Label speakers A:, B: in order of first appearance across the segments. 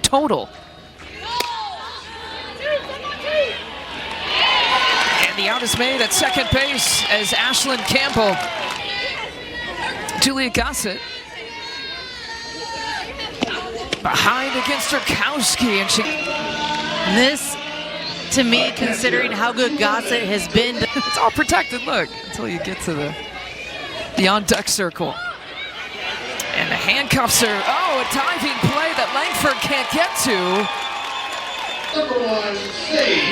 A: total. And the out is made at second base as Ashlyn Campbell. Julia Gossett behind against Rurkowski, and
B: this, to me, considering how good Gossett has been.
A: It's all protected, look, until you get to the on-deck circle. And the handcuffs are, a diving play that Langford can't get to.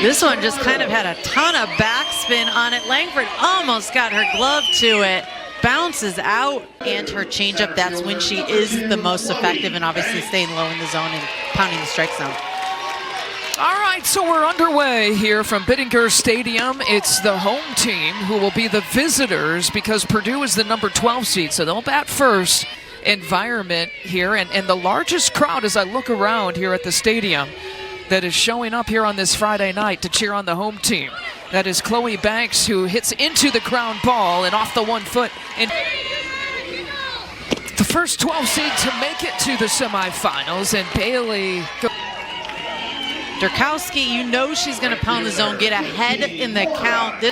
B: This one just kind of had a ton of backspin on it. Langford almost got her glove to it. Bounces out, and her changeup, that's when she is the most effective, and obviously staying low in the zone and pounding the strike zone.
A: All right, so we're underway here from Bittinger Stadium. It's the home team who will be the visitors because Purdue is the number 12 seed, so they'll bat first environment here. And the largest crowd as I look around here at the stadium that is showing up here on this Friday night to cheer on the home team. That is Chloe Banks, who hits into the ground ball and off the 1 foot. And the first 12 seed to make it to the semifinals, and Bailey.
B: Rurkowski, you know she's going to pound the zone, get ahead in the count.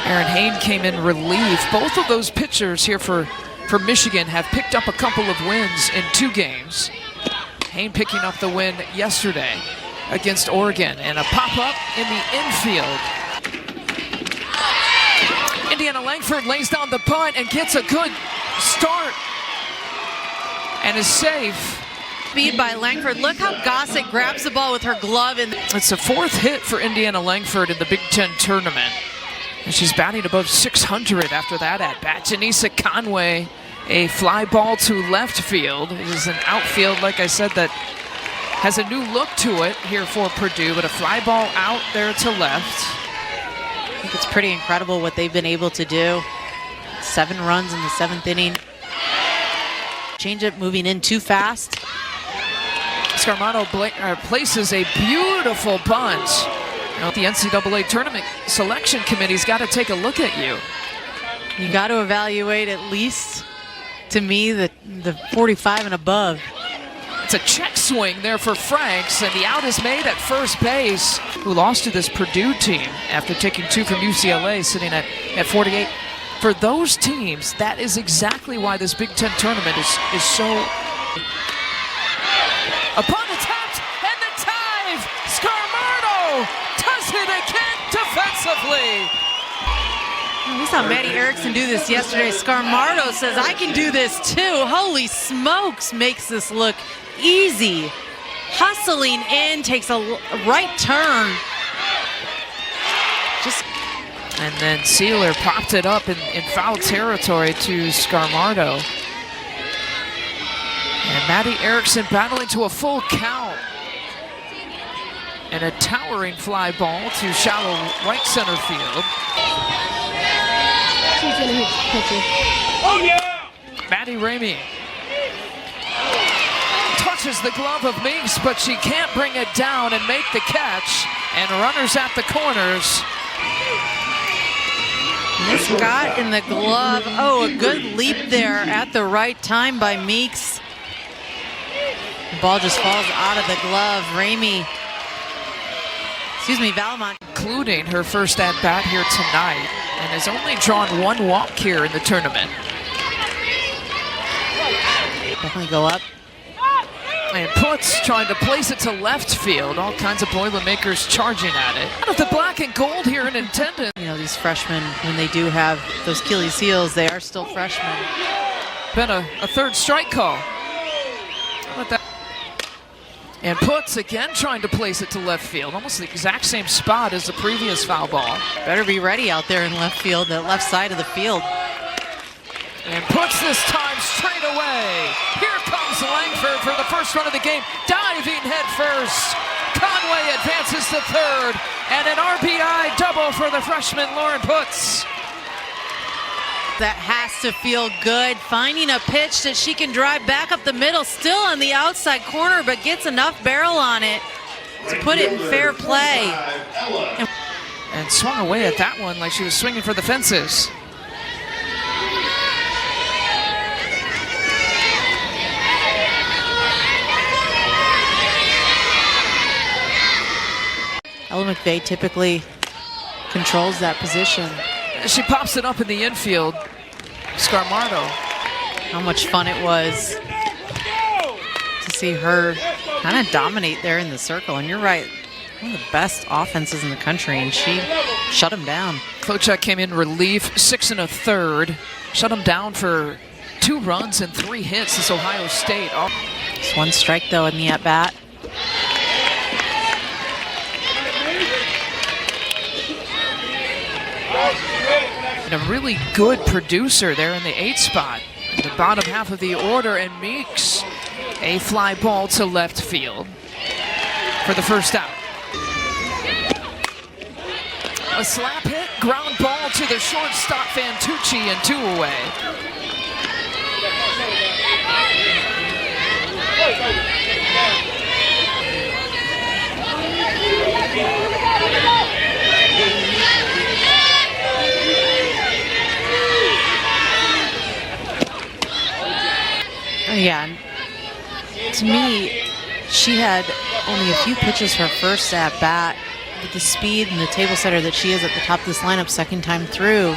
A: Aaron Hain came in relief. Both of those pitchers here for Michigan have picked up a couple of wins in 2 games. Hain picking up the win yesterday against Oregon, and a pop-up in the infield. Indiana Langford lays down the punt and gets a good start and is safe.
B: Speed by Langford. Look how Gossett grabs the ball with her glove.
A: It's the 4th hit for Indiana Langford in the Big Ten tournament. And she's batting above 600 after that at bat. Janisa Conway, a fly ball to left field. It is an outfield, like I said, that has a new look to it here for Purdue, but a fly ball out there to left.
B: I think it's pretty incredible what they've been able to do. 7 runs in the 7th inning. Changeup moving in too fast.
A: Scarmato places a beautiful bunt. The NCAA tournament selection committee's got to take a look at you.
B: You got to evaluate at least, to me, the 45 and above.
A: It's a check swing there for Franks, and the out is made at first base, who lost to this Purdue team after taking 2 from UCLA, sitting at 48. For those teams, that is exactly why this Big Ten tournament is so... Upon the tap and the dive, Scarmato does it again defensively.
B: We saw Maddie Erickson do this yesterday. Scarmato says, I can do this too. Holy smokes, makes this look easy. Hustling in, takes a right turn.
A: And then Sealer popped it up in foul territory to Scarmato. And Maddie Erickson battling to a full count. And a towering fly ball to shallow right center field.
C: She's gonna hit the pitcher.
A: Oh yeah! Maddie Ramey touches the glove of Meeks, but she can't bring it down and make the catch. And runners at the corners.
B: This got in the glove. Oh, a good leap there at the right time by Meeks. The ball just falls out of the glove. Valamont.
A: Including her first at-bat here tonight, and has only drawn 1 walk here in the tournament.
B: Definitely go up.
A: And Putz trying to place it to left field. All kinds of Boilermakers charging at it. Out of the black and gold here in attendance.
B: You know, these freshmen, when they do have those Achilles heels, they are still freshmen.
A: Been a 3rd strike call. How about that? And Putz again trying to place it to left field. Almost the exact same spot as the previous foul ball.
B: Better be ready out there in left field, the left side of the field.
A: And Putz this time straight away. Here comes Langford for the first run of the game. Diving head first. Conway advances to 3rd. And an RBI double for the freshman Lauren Putz.
B: That has to feel good. Finding a pitch that she can drive back up the middle, still on the outside corner, but gets enough barrel on it to put it in fair play.
A: And swung away at that one like she was swinging for the fences.
B: Ella McVeigh typically controls that position.
A: She pops it up in the infield. Scarmardo.
B: How much fun it was to see her kind of dominate there in the circle. And you're right, one of the best offenses in the country, and she shut him down.
A: Klochek came in relief, 6 1/3. Shut him down for 2 runs and 3 hits. This Ohio State.
B: Just 1 strike, though, in the at-bat.
A: And a really good producer there in the 8th spot. In the bottom half of the order, and Meeks, a fly ball to left field for the first out. A slap hit, ground ball to the shortstop, Fantucci, and 2 away.
B: Yeah, to me, she had only a few pitches her first at bat. With the speed and the table setter that she is at the top of this lineup, second time through,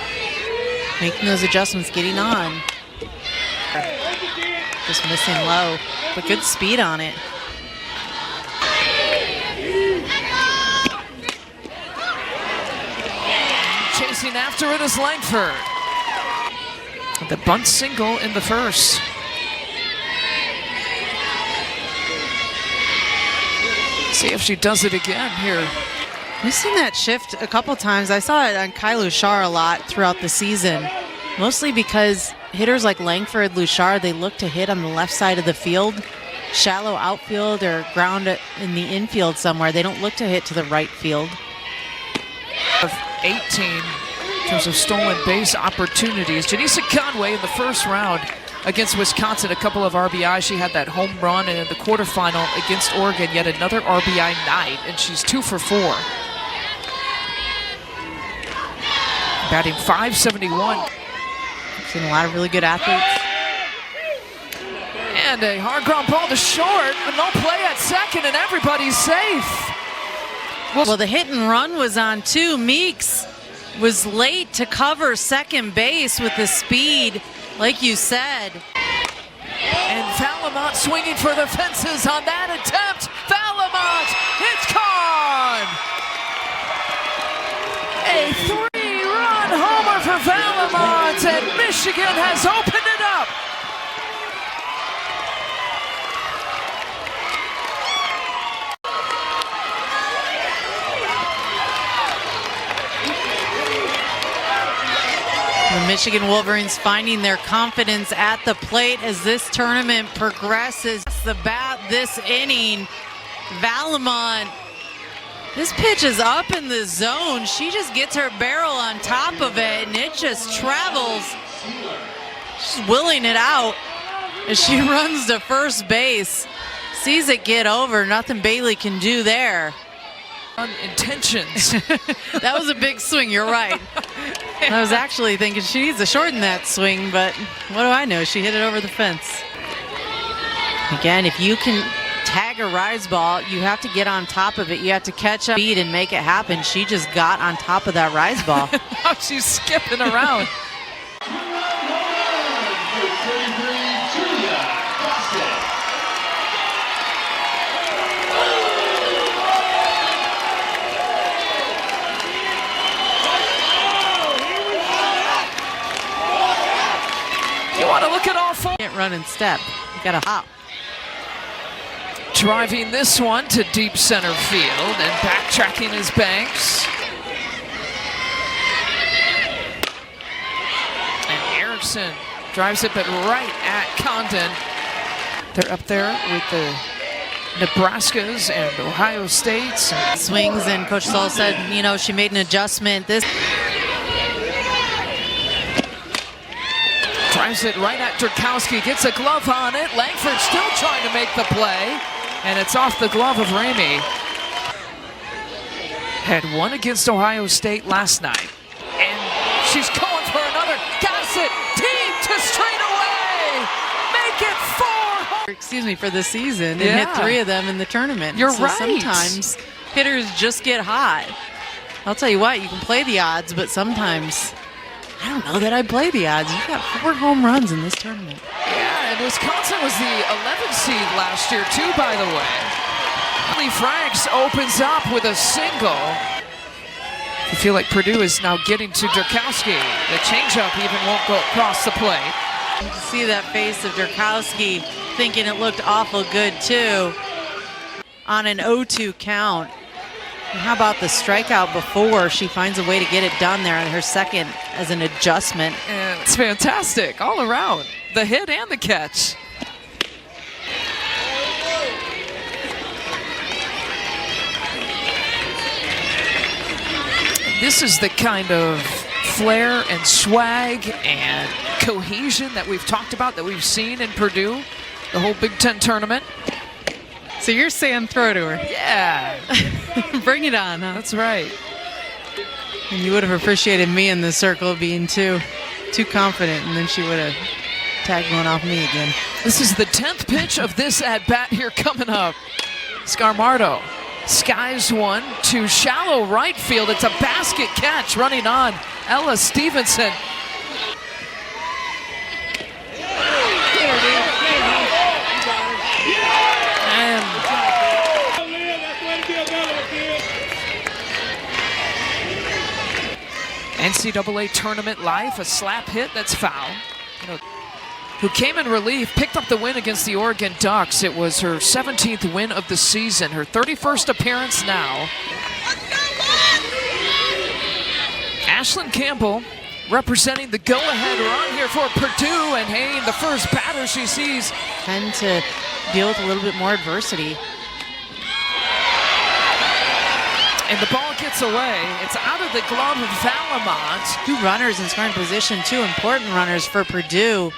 B: making those adjustments, getting on. Just missing low, but good speed on it.
A: Chasing after it is Langford. The bunt single in the first. See if she does it again here.
B: We've seen that shift a couple times. I saw it on Kai Luchar a lot throughout the season, mostly because hitters like Langford, Luchar, they look to hit on the left side of the field, shallow outfield or ground it in the infield somewhere. They don't look to hit to the right field.
A: Of 18 in terms of stolen base opportunities. Janisa Conway in the first round against Wisconsin, a couple of RBIs. She had that home run, and in the quarterfinal against Oregon, yet another RBI night, and she's 2 for 4. Batting .571.
B: Seen a lot of really good athletes.
A: And a hard ground ball to short, but no play at second, and everybody's safe.
B: Well, the hit and run was on too. Meeks was late to cover second base with the speed, like you said.
A: And Valamont swinging for the fences on that attempt. Valamont, it's gone! A 3-run homer for Valamont, and Michigan has opened it up.
B: The Michigan Wolverines finding their confidence at the plate as this tournament progresses. The bat this inning, Valamont. This pitch is up in the zone. She just gets her barrel on top of it, and it just travels. She's willing it out as she runs to first base. Sees it get over. Nothing Bailey can do there.
A: Intentions.
B: That was a big swing, you're right. I was actually thinking she needs to shorten that swing, but what do I know? She hit it over the fence. Again, if you can tag a rise ball, you have to get on top of it. You have to catch up speed and make it happen. She just got on top of that rise ball.
A: Now she's skipping around. You want to look at all 4.
B: Can't run and step. You got to hop.
A: Driving this one to deep center field and backtracking his Banks. And Erickson drives it, but right at Condon. They're up there with the Nebraskas and Ohio States.
B: Swings, and Coach Saul said, you know, she made an adjustment. This
A: drives it right at Drukowski, gets a glove on it. Langford still trying to make the play, and it's off the glove of Ramey. Had one against Ohio State last night, and she's going for another. Got it deep to straightaway. Make it 4.
B: excuse me, for the season, and
A: Yeah.
B: hit 3 of them in the tournament.
A: You're
B: so
A: right.
B: Sometimes hitters just get hot. I'll tell you what, you can play the odds, but sometimes I don't know that I'd play the odds. You got 4 home runs in this tournament.
A: Yeah, and Wisconsin was the 11th seed last year, too, by the way. Lee Franks opens up with a single. I feel like Purdue is now getting to Durkowski. The changeup even won't go across the plate.
B: You can see that face of Durkowski thinking it looked awful good, too, on an 0-2 count. And how about the strikeout before? She finds a way to get it done there on her second as an adjustment.
A: And it's fantastic all around. The hit and the catch. This is the kind of flair and swag and cohesion that we've talked about, that we've seen in Purdue, the whole Big Ten tournament.
B: So you're saying throw to her?
A: Yeah.
B: Bring it on, huh?
A: That's right.
B: And you would have appreciated me in the circle being too confident, and then she would have tagged one off me again.
A: This is the 10th pitch of this at-bat here coming up. Scarmardo skies one to shallow right field. It's a basket catch running on Ella Stevenson. NCAA tournament life, a slap hit that's foul. Who came in relief, picked up the win against the Oregon Ducks. It was her 17th win of the season, her 31st appearance now. Ashlyn Campbell representing the go-ahead run here for Purdue, and Hayne, the first batter she sees.
B: Tend to deal with a little bit more adversity.
A: And the ball gets away. It's out of the glove of Valamont.
B: 2 runners in scoring position, 2 important runners for Purdue.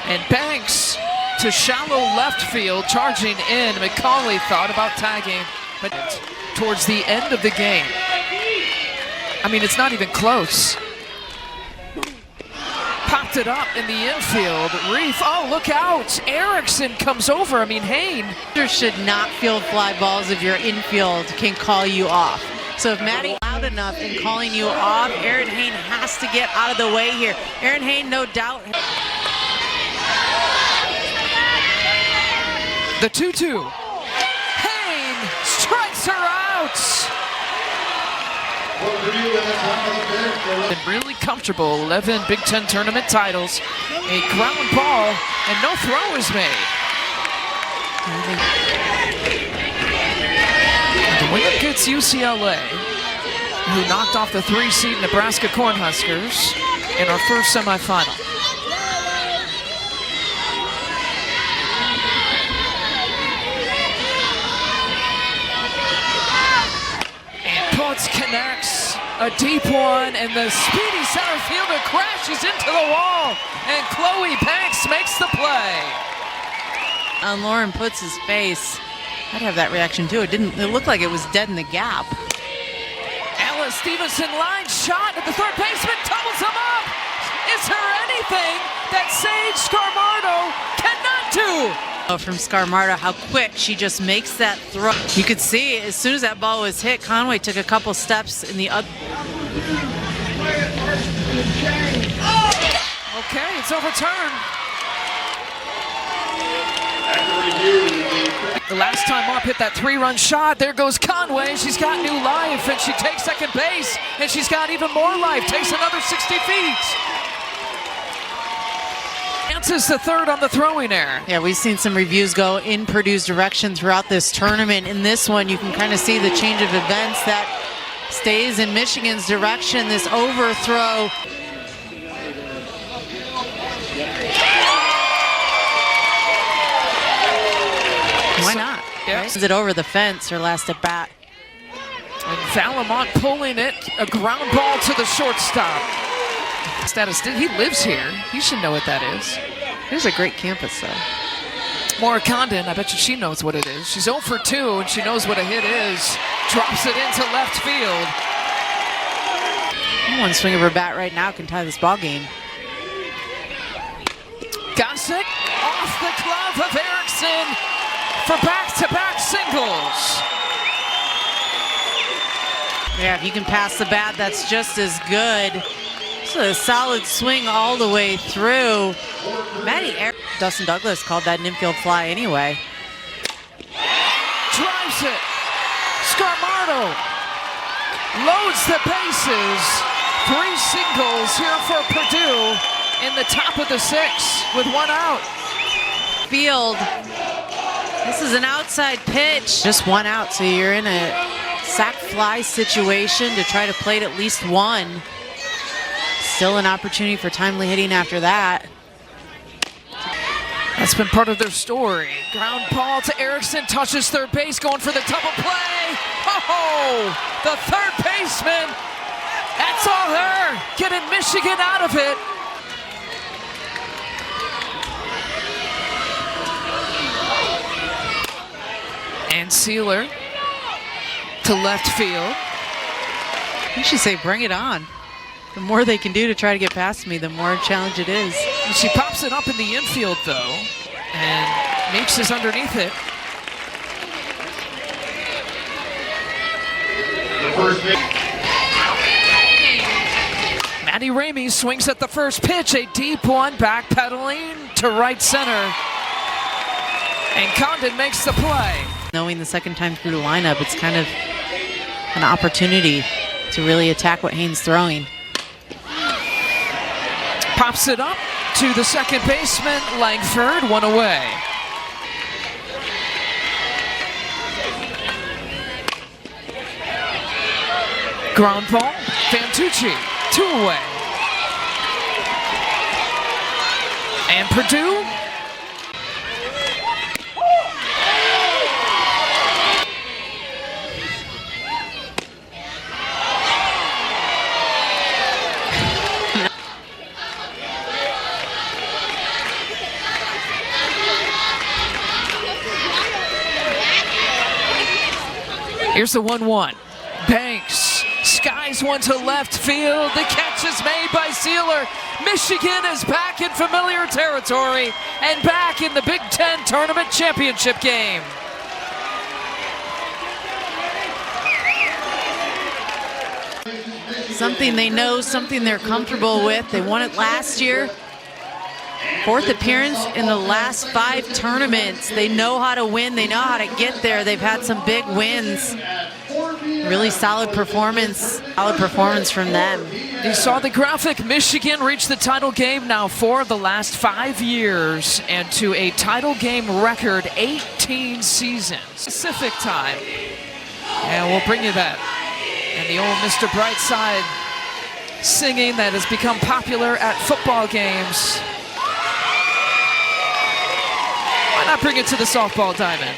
A: And Banks to shallow left field, charging in. McCauley thought about tagging, but towards the end of the game. I mean, it's not even close. Popped it up in the infield. Reef, oh, look out. Erickson comes over. I mean, Hayne.
B: You should not field fly balls if your infield can call you off. So if Maddie loud enough in calling you off, Erin Hayne has to get out of the way here. Erin Hayne, no doubt.
A: The 2-2. Hayne strikes her out. Been really comfortable, 11 Big Ten tournament titles, a ground ball, and no throw is made. The winner gets UCLA, who knocked off the 3-seed Nebraska Cornhuskers in our first semifinal. Connects a deep one, and the speedy center fielder crashes into the wall, and Chloe Banks makes the play.
B: On Lauren Putz's face, I'd have that reaction too. It looked like it was dead in the gap.
A: Ella Stevenson line shot at the third baseman, doubles him up. Is there anything that Sage Scarmardo cannot do?
B: From Scarmardo, how quick she just makes that throw. You could see as soon as that ball was hit, Conway took a couple steps in the other.
A: Okay, it's overturned. The last time up hit that 3-run shot. There goes Conway. She's got new life, and she takes second base, and she's got even more life. Takes another 60 feet. Chances the third on the throwing error.
B: Yeah, we've seen some reviews go in Purdue's direction throughout this tournament. In this one, you can kind of see the change of events that stays in Michigan's direction. This overthrow. Why not?
A: Yeah.
B: Is it over the fence, her last at bat?
A: And Valamont pulling it, a ground ball to the shortstop. He lives here. He should know what that is.
B: It is a great campus, though.
A: Maura Condon, I bet you she knows what it is. She's 0 for 2, and she knows what a hit is. Drops it into left field.
B: One swing of her bat right now can tie this ball game.
A: Gossick off the glove of Erickson for back-to-back singles.
B: Yeah, if you can pass the bat, that's just as good. It's a solid swing all the way through. Dustin Douglas called that an infield fly anyway.
A: Drives it. Scarmato loads the bases. 3 singles here for Purdue in the top of the 6th with 1 out.
B: Field. This is an outside pitch. Just 1 out, so you're in a sac fly situation to try to plate at least 1. Still an opportunity for timely hitting after that.
A: That's been part of their story. Ground ball to Erickson, touches third base, going for the double play. Oh, the third baseman. That's all her, getting Michigan out of it. And Sealer to left field.
B: You should say, bring it on. The more they can do to try to get past me, the more challenge it is.
A: She pops it up in the infield, though, and Meeks is underneath it. Maddie Ramey swings at the first pitch, a deep one, backpedaling to right center. And Condon makes the play.
B: Knowing the second time through the lineup, it's kind of an opportunity to really attack what Haynes' throwing.
A: Pops it up to the second baseman, Langford, 1 away. Ground ball, Fantucci, 2 away. And Purdue here's the 1-1. Banks skies one to left field. The catch is made by Sealer. Michigan is back in familiar territory and back in the Big Ten Tournament Championship game.
B: Something they know, something they're comfortable with. They won it last year. 4th appearance in the last 5 tournaments. They know how to win. They know how to get there. They've had some big wins. Really solid performance from them.
A: You saw the graphic. Michigan reached the title game now 4 of the last 5 years, and to a title game record 18 seasons. Pacific time. And we'll bring you that. And the old Mr. Brightside singing that has become popular at football games. Why not bring it to the softball diamond?